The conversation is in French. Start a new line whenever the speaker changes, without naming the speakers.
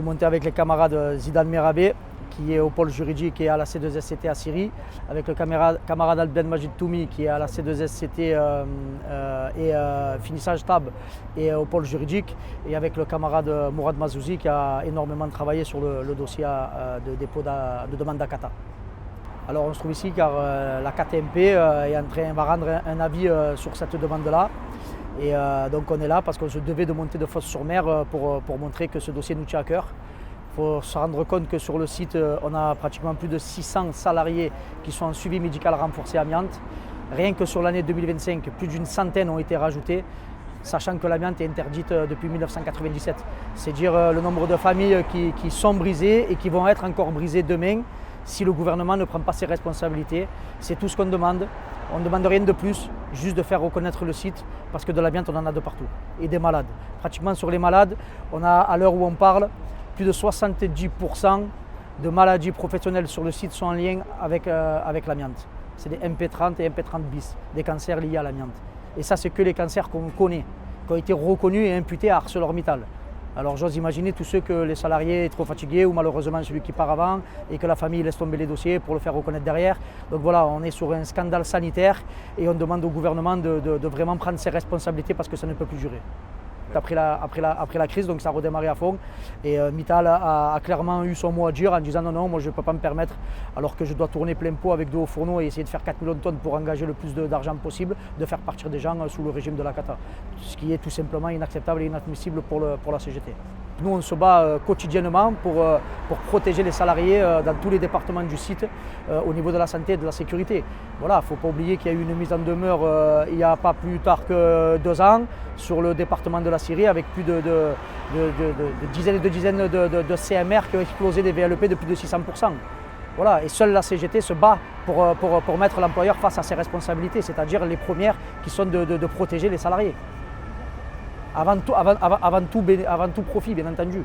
suis monté avec les camarades Zidane Merabé, qui est au pôle juridique et à la C2SCT à Syrie, avec le camarade Alben Majid Toumi, qui est à la C2SCT et finissage TAB et au pôle juridique, et avec le camarade Mourad Mazouzi, qui a énormément travaillé sur le dossier de dépôt de demande d'ACATA. Alors on se trouve ici car la KTMP va rendre un avis sur cette demande-là. Et donc on est là parce qu'on se devait de monter de Fos-sur-Mer pour montrer que ce dossier nous tient à cœur. Il faut se rendre compte que sur le site, on a pratiquement plus de 600 salariés qui sont en suivi médical renforcé amiante. Rien que sur l'année 2025, plus d'une centaine ont été rajoutés, sachant que l'amiante est interdite depuis 1997. C'est dire le nombre de familles qui sont brisées et qui vont être encore brisées demain si le gouvernement ne prend pas ses responsabilités. C'est tout ce qu'on demande. On ne demande rien de plus, juste de faire reconnaître le site, parce que de l'amiante, on en a de partout. Et des malades. Pratiquement sur les malades, on a, à l'heure où on parle, plus de 70% de maladies professionnelles sur le site sont en lien avec l'amiante. C'est des MP30 et MP30 bis, des cancers liés à l'amiante. Et ça, c'est que les cancers qu'on connaît, qui ont été reconnus et imputés à ArcelorMittal. Alors j'ose imaginer tous ceux que les salariés sont trop fatigués ou malheureusement celui qui part avant et que la famille laisse tomber les dossiers pour le faire reconnaître derrière. Donc voilà, on est sur un scandale sanitaire et on demande au gouvernement de vraiment prendre ses responsabilités parce que ça ne peut plus durer. Après la crise, donc ça a redémarré à fond et Mittal a clairement eu son mot à dire en disant non, moi je ne peux pas me permettre, alors que je dois tourner plein pot avec 2 hauts fourneaux et essayer de faire 4 millions de tonnes pour engager le plus d'argent possible, de faire partir des gens sous le régime de l'ACATA. Ce qui est tout simplement inacceptable et inadmissible pour la CGT. Nous, on se bat quotidiennement pour protéger les salariés dans tous les départements du site au niveau de la santé et de la sécurité. Voilà, il ne faut pas oublier qu'il y a eu une mise en demeure il n'y a pas plus tard que 2 ans sur le département de la Syrie avec plus de dizaines et de dizaines de CMR qui ont explosé des VLP de plus de 600%. Voilà, et seule la CGT se bat pour mettre l'employeur face à ses responsabilités, c'est-à-dire les premières qui sont de protéger les salariés. Avant tout profit, bien entendu.